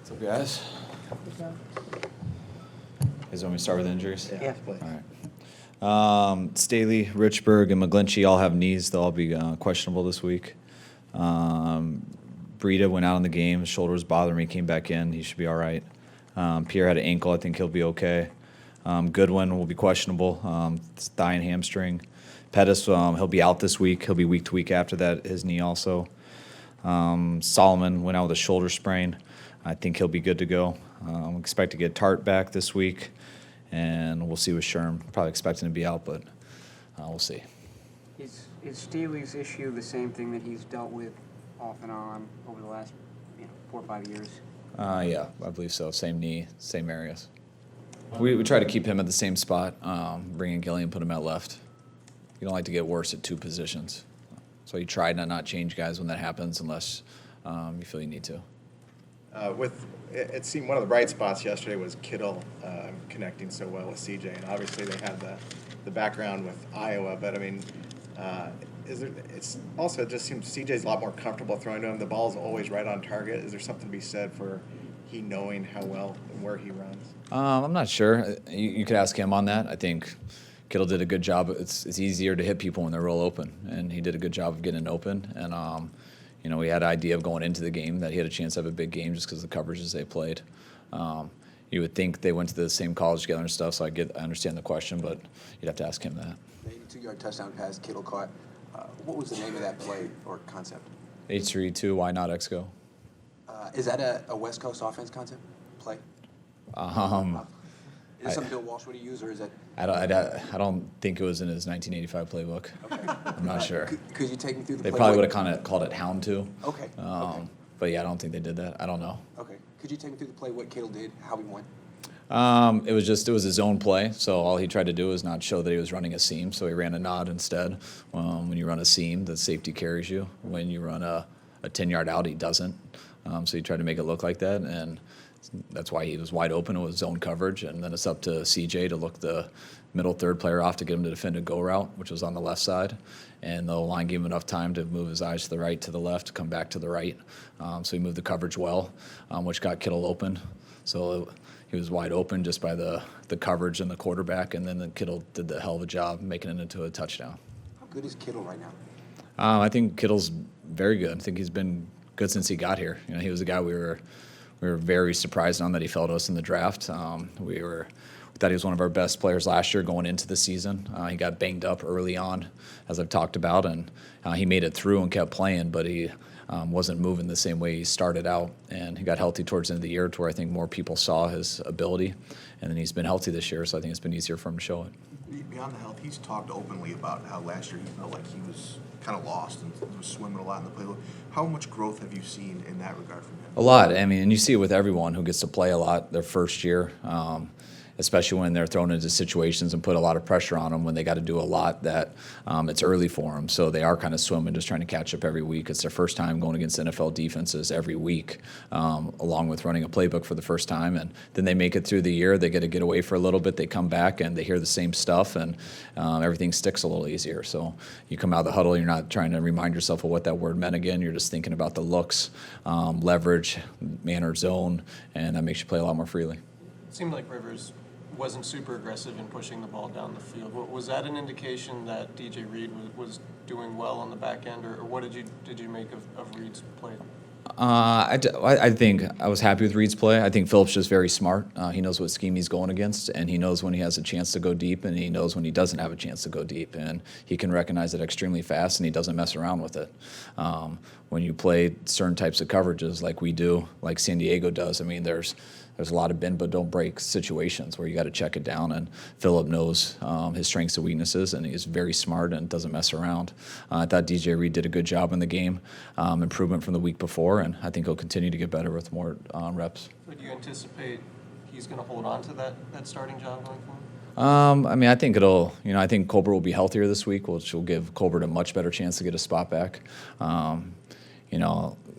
What's up, guys? Guys want me to start with injuries? Yeah, please. All right. Staley, Richburg, and McGlinchey all have knees. They'll all be questionable this week. Breida went out in the game. His shoulder was bothering me. Came back in. He should be all right. Pierre had an ankle. I think he'll be okay. Goodwin will be questionable. It's thigh and hamstring. Pettis, he'll be out this week. He'll be week to week after that, his knee also. Solomon went out with a shoulder sprain. I think he'll be good to go. Expect to get Tart back this week, and we'll see with Sherm. Probably expecting to be out, but we'll see. Is Staley's issue the same thing that he's dealt with off and on over the last 4 or 5 years? Yeah, I believe so. Same knee, same areas. We try to keep him at the same spot. Bring in Gillian, put him at left. You don't like to get worse at two positions. So you try to not change guys when that happens unless you feel you need to. It seemed one of the bright spots yesterday was Kittle connecting so well with CJ, and obviously they had the background with Iowa. But I mean, it just seems CJ's a lot more comfortable throwing to him. The ball's always right on target. Is there something to be said for he knowing how well and where he runs? I'm not sure. You could ask him on that. I think Kittle did a good job. It's easier to hit people when they're real open, and he did a good job of getting open. And we had an idea of going into the game that he had a chance to have a big game just because of the coverages they played. You would think they went to the same college together and stuff, so I understand the question, but you'd have to ask him that. The 82-yard touchdown pass Kittle caught. What was the name of that play or concept? H3-2, why not X-Go? Is that a West Coast offense concept play? Is it something Bill Walsh would use, or is that? I don't think it was in his 1985 playbook. Okay. I'm not sure. Could you take me through the They play? probably would have kind of called it Hound 2. Okay. But yeah, I don't think they did that. I don't know. Okay. Could you take me through the play, what Kittle did, how he went? It was his own play, so all he tried to do was not show that he was running a seam, so he ran a nod instead. When you run a seam, the safety carries you. When you run a 10-yard out, he doesn't. So he tried to make it look like that, and that's why he was wide open. It was zone coverage, and then it's up to CJ to look the middle third player off to get him to defend a go route, which was on the left side. And the line gave him enough time to move his eyes to the right, to the left, come back to the right. So he moved the coverage well, which got Kittle open. So he was wide open just by the coverage and the quarterback, and then the Kittle did the hell of a job making it into a touchdown. How good is Kittle right now? I think Kittle's very good. I think he's been good since he got here. He was a guy we were very surprised on that he fell to us in the draft. We thought he was one of our best players last year going into the season. He got banged up early on, as I've talked about, and he made it through and kept playing, but he wasn't moving the same way he started out. And he got healthy towards the end of the year to where I think more people saw his ability. And then he's been healthy this year, so I think it's been easier for him to show it. Beyond the health, he's talked openly about how last year he felt like he was kind of lost and was swimming a lot in the playbook. How much growth have you seen in that regard from him? A lot. I mean, and you see it with everyone who gets to play a lot their first year, especially when they're thrown into situations and put a lot of pressure on them when they got to do a lot that it's early for them. So they are kind of swimming, just trying to catch up every week. It's their first time going against NFL defenses every week, along with running a playbook for the first time. And then they make it through the year. They get to get away for a little bit. They come back and they hear the same stuff, and everything sticks a little easier. So you come out of the huddle, you're not trying to remind yourself of what that word meant again. You're just thinking about the looks, leverage, man or zone, and that makes you play a lot more freely. It seemed like Rivers wasn't super aggressive in pushing the ball down the field. Was that an indication that DJ Reed was doing well on the back end, or what did you make of Reed's play? I think I was happy with Reed's play. I think Phillips just very smart. He knows what scheme he's going against, and he knows when he has a chance to go deep, and he knows when he doesn't have a chance to go deep, and he can recognize it extremely fast, and he doesn't mess around with it. When you play certain types of coverages like we do, like San Diego does, I mean, there's a lot of bend but don't break situations where you got to check it down, and Phillip knows his strengths and weaknesses, and he's very smart and doesn't mess around. I thought DJ Reed did a good job in the game, improvement from the week before, and I think he'll continue to get better with more reps. Would you anticipate he's going to hold on to that starting job going forward? I mean, I think I think Colbert will be healthier this week, which will give Colbert a much better chance to get a spot back.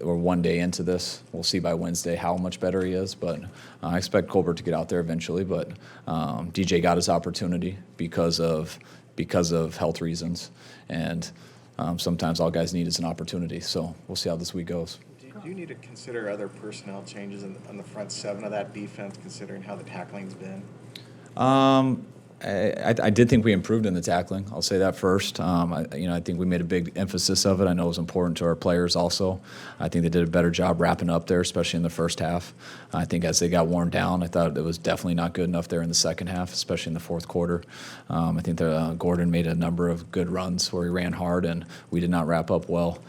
We're one day into this. We'll see by Wednesday how much better he is, but I expect Colbert to get out there eventually. But DJ got his opportunity because of health reasons, and sometimes all guys need is an opportunity. So we'll see how this week goes. Do Do you need to consider other personnel changes on the front seven of that defense, considering how the tackling's been? I did think we improved in the tackling. I'll say that first. I think we made a big emphasis of it. I know it was important to our players also. I think they did a better job wrapping up there, especially in the first half. I think as they got worn down, I thought it was definitely not good enough there in the second half, especially in the fourth quarter. I think that Gordon made a number of good runs where he ran hard, and we did not wrap up well.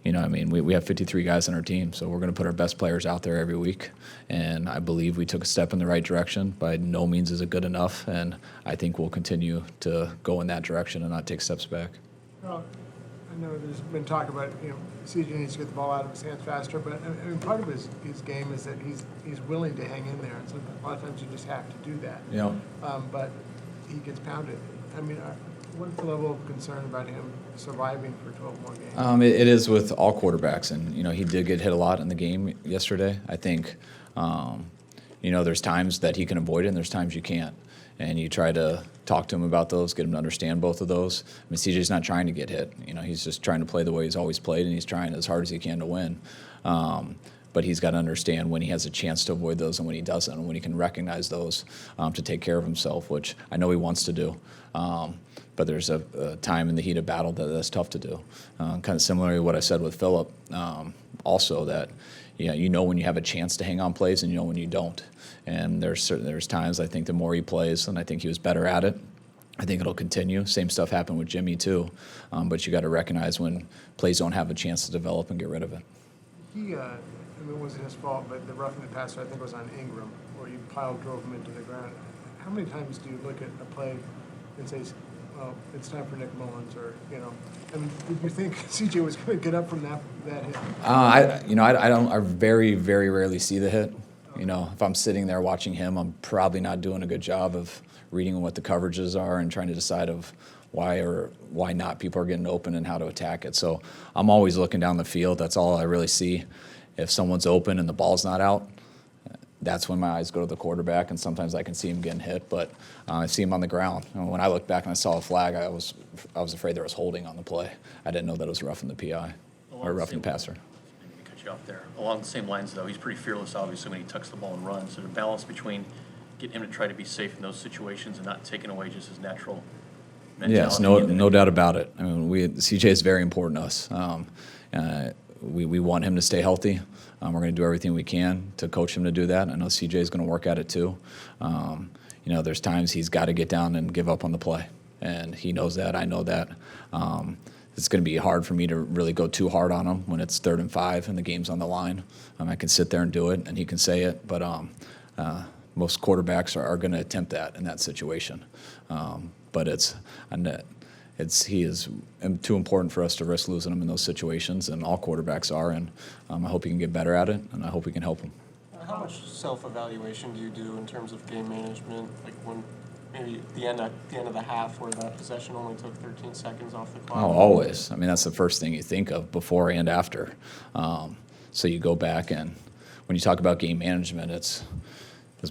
We have 53 guys on our team, so we're going to put our best players out there every week. And I believe we took a step in the right direction. By no means is it good enough, and I think we'll continue to go in that direction and not take steps back. Well, I know there's been talk about, CJ needs to get the ball out of his hands faster, but I mean, part of his game is that he's willing to hang in there, and so a lot of times you just have to do that. Yeah. But he gets pounded. I mean, what's the level of concern about him surviving for 12 more games? It is with all quarterbacks, and he did get hit a lot in the game yesterday. I think there's times that he can avoid it, and there's times you can't. And you try to talk to him about those, get him to understand both of those. I mean, CJ's not trying to get hit. He's just trying to play the way he's always played, and he's trying as hard as he can to win. But he's got to understand when he has a chance to avoid those and when he doesn't, and when he can recognize those to take care of himself, which I know he wants to do. But there's a time in the heat of battle that's tough to do. Kind of similar to what I said with Phillip, also that when you have a chance to hang on plays and when you don't. And there's times I think the more he plays, and I think he was better at it, I think it'll continue. Same stuff happened with Jimmy too. But you got to recognize when plays don't have a chance to develop and get rid of it. It wasn't his fault, but the roughing the passer, I think, was on Ingram, where you drove him into the ground. How many times do you look at a play and say, well, it's time for Nick Mullins, or, did you think CJ was going to get up from that hit? I very, very rarely see the hit. If I'm sitting there watching him, I'm probably not doing a good job of reading what the coverages are and trying to decide of why or why not people are getting open and how to attack it. So I'm always looking down the field. That's all I really see. If someone's open and the ball's not out, that's when my eyes go to the quarterback, and sometimes I can see him getting hit, but I see him on the ground. When I looked back and I saw a flag, I was afraid there was holding on the play. I didn't know that it was roughing the PI or roughing the passer. Cut you off there. Along the same lines, though, he's pretty fearless, obviously, when he tucks the ball and runs. So the balance between getting him to try to be safe in those situations and not taking away just his natural mentality. Yes, no doubt about it. I mean, CJ is very important to us. We want him to stay healthy. We're going to do everything we can to coach him to do that. I know CJ is going to work at it too. There's times he's got to get down and give up on the play, and he knows that. I know that. It's going to be hard for me to really go too hard on him when it's 3rd and 5 and the game's on the line. I can sit there and do it, and he can say it, but most quarterbacks are going to attempt that in that situation. But he is too important for us to risk losing him in those situations, and all quarterbacks are, and I hope he can get better at it, and I hope we can help him. How much self-evaluation do you do in terms of game management, like when maybe at the end of the half where that possession only took 13 seconds off the clock? Oh, always. I mean, that's the first thing you think of before and after. So you go back, and when you talk about game management, is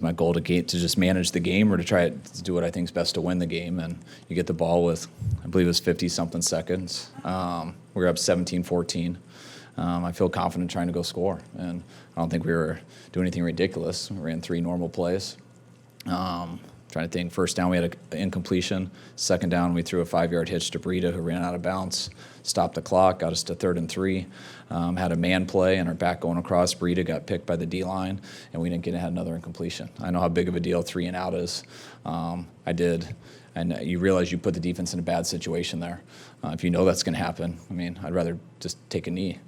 my goal to just manage the game or to try to do what I think is best to win the game. And you get the ball with, I believe it was 50-something seconds. We were up 17-14. I feel confident trying to go score. And I don't think we were doing anything ridiculous. We ran 3 normal plays. Trying to think, first down we had an incompletion. Second down we threw a 5-yard hitch to Breida, who ran out of bounds. Stopped the clock, got us to 3rd and 3. Had a man play and our back going across. Breida got picked by the D-line, and we didn't get another incompletion. I know how big of a deal 3 and out is. I did. And you realize you put the defense in a bad situation there. If you know that's going to happen, I mean, I'd rather just take a knee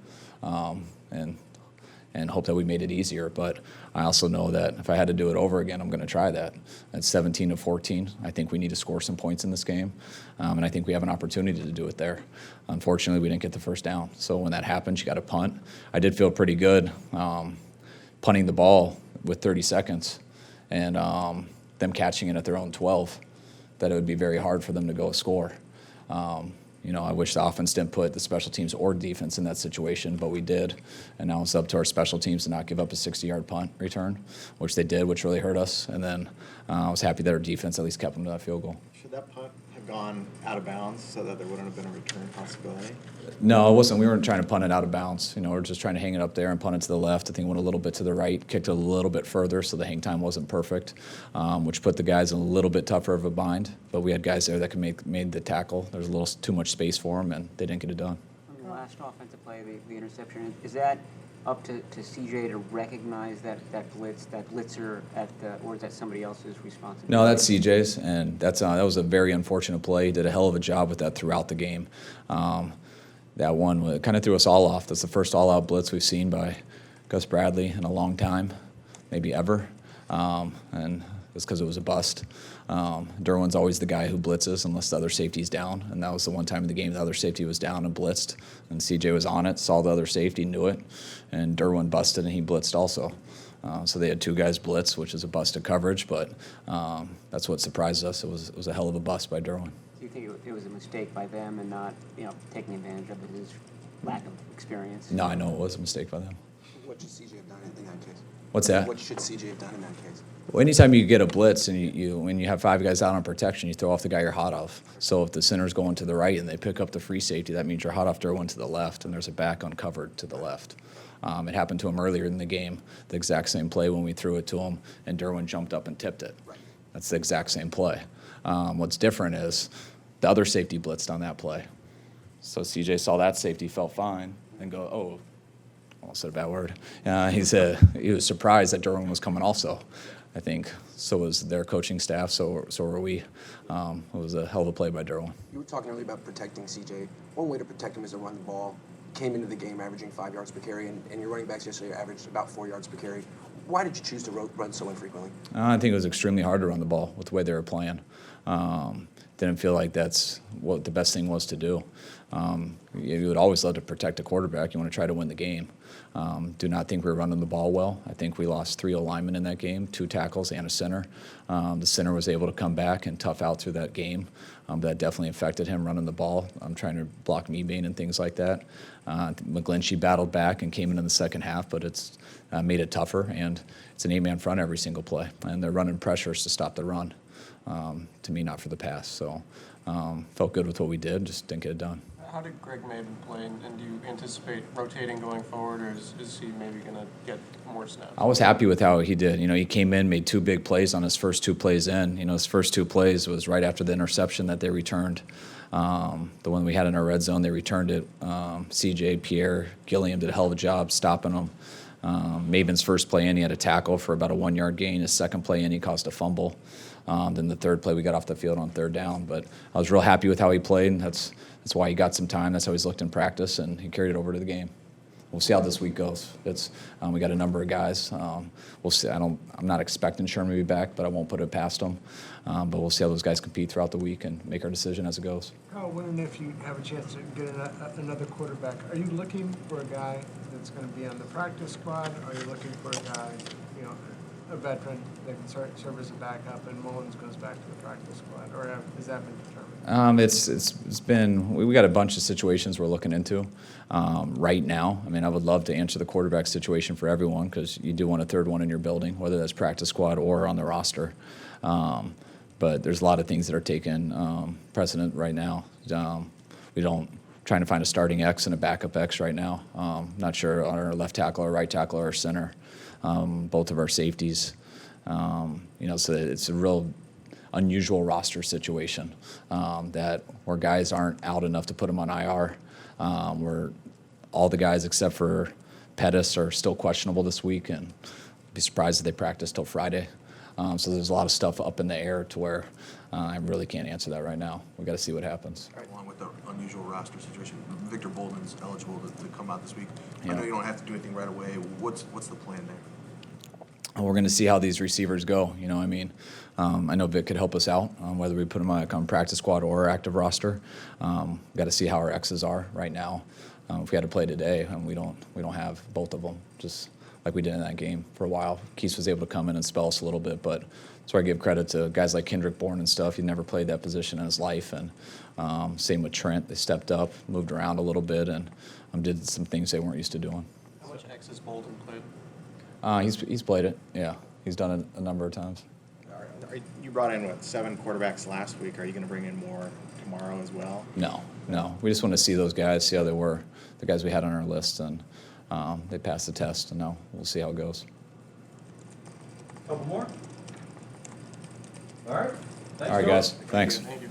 and hope that we made it easier. But I also know that if I had to do it over again, I'm going to try that. At 17-14, I think we need to score some points in this game, and I think we have an opportunity to do it there. Unfortunately, we didn't get the first down. So when that happens, you got to punt. I did feel pretty good punting the ball with 30 seconds and them catching it at their own 12, that it would be very hard for them to go score. I wish the offense didn't put the special teams or defense in that situation, but we did. And now it's up to our special teams to not give up a 60-yard punt return, which they did, which really hurt us. And then I was happy that our defense at least kept them to that field goal. Should that punt have gone out of bounds so that there wouldn't have been a return possibility? No, it wasn't. We weren't trying to punt it out of bounds. We're just trying to hang it up there and punt it to the left. I think it went a little bit to the right, kicked it a little bit further, so the hang time wasn't perfect, which put the guys in a little bit tougher of a bind. But we had guys there that could made the tackle. There was a little too much space for them, and they didn't get it done. On the last offensive play, the interception, is that up to CJ to recognize that blitzer or is that somebody else's responsibility? No, that's CJ's, and that was a very unfortunate play. He did a hell of a job with that throughout the game. That one kind of threw us all off. That's the first all-out blitz we've seen by Gus Bradley in a long time, maybe ever, and it's because it was a bust. Derwin's always the guy who blitzes unless the other safety's down, and that was the one time in the game the other safety was down and blitzed, and CJ was on it, saw the other safety, knew it, and Derwin busted and he blitzed also. So they had two guys blitz, which is a busted coverage, but that's what surprised us. It was a hell of a bust by Derwin. Do you think it was a mistake by them and not taking advantage of his lack of experience? No, I know it was a mistake by them. What should CJ have done in that case? What's that? What should CJ have done in that case? Well, anytime you get a blitz and when you have five guys out on protection, you throw off the guy you're hot off. So if the center's going to the right and they pick up the free safety, that means you're hot off Derwin to the left, and there's a back uncovered to the left. It happened to him earlier in the game, the exact same play when we threw it to him, and Derwin jumped up and tipped it. Right. That's the exact same play. What's different is the other safety blitzed on that play. So CJ saw that safety, felt fine, and go, oh, almost said a bad word. He was surprised that Derwin was coming also. I think so was their coaching staff, so were we. It was a hell of a play by Derwin. You were talking earlier about protecting CJ. One way to protect him is to run the ball. Came into the game averaging 5 yards per carry, and your running backs yesterday averaged about 4 yards per carry. Why did you choose to run so infrequently? I think it was extremely hard to run the ball with the way they were playing. Didn't feel like that's what the best thing was to do. You would always love to protect a quarterback. You want to try to win the game. Do not think we were running the ball well. I think we lost 3 linemen in that game, 2 tackles and a center. The center was able to come back and tough out through that game. That definitely affected him running the ball. Trying to block Meebane and things like that. McGlinchey battled back and came in the second half, but it's made it tougher. And it's an 8-man front every single play. And they're running pressures to stop the run. To me, not for the pass. So felt good with what we did, just didn't get it done. How did Greg Maben play, and do you anticipate rotating going forward, or is he maybe going to get more snaps? I was happy with how he did. He came in, made 2 big plays on his first 2 plays in. His first 2 plays was right after the interception that they returned. The one we had in our red zone, they returned it. CJ, Pierre, Gilliam did a hell of a job stopping them. Maben's first play in, he had a tackle for about a 1-yard gain. His second play in, he caused a fumble. Then the third play, we got off the field on 3rd down. But I was real happy with how he played, and that's why he got some time. That's how he's looked in practice, and he carried it over to the game. We'll see how this week goes. We got a number of guys. We'll see. I'm not expecting Sherman to be back, but I won't put it past him. But we'll see how those guys compete throughout the week and make our decision as it goes. Kyle, when and if you have a chance to get another quarterback, are you looking for a guy that's going to be on the practice squad? Or are you looking for a guy, a veteran that can serve as a backup, and Mullins goes back to the practice squad? Or has that been determined? It's been, we got a bunch of situations we're looking into right now. I would love to answer the quarterback situation for everyone, because you do want a 3rd one in your building, whether that's practice squad or on the roster. But there's a lot of things that are taking precedent right now. Trying to find a starting X and a backup X right now. Not sure on our left tackle or right tackle or center. Both of our safeties. So it's a real unusual roster situation where guys aren't out enough to put them on IR. Where all the guys except for Pettis are still questionable this week, and be surprised if they practice till Friday. So there's a lot of stuff up in the air to where I really can't answer that right now. We've got to see what happens. Along with the unusual roster situation, Victor Bolden's eligible to come out this week. Yeah. I know you don't have to do anything right away. What's the plan there? We're going to see how these receivers go. I know Vic could help us out, whether we put him on practice squad or active roster. Got to see how our X's are right now. If we had to play today, we don't have both of them, just like we did in that game for a while. Keith was able to come in and spell us a little bit, but that's where I give credit to guys like Kendrick Bourne and stuff. He never played that position in his life, and same with Trent. They stepped up, moved around a little bit, and did some things they weren't used to doing. How much X has Bolden played? He's played it, yeah. He's done it a number of times. Are You brought in, what, 7 quarterbacks last week. Are you going to bring in more tomorrow as well? No. We just want to see those guys, see how they were, the guys we had on our list, and they passed the test, and now we'll see how it goes. Couple more? All right. Thanks, All right, Phil. guys. Thanks. Thank you.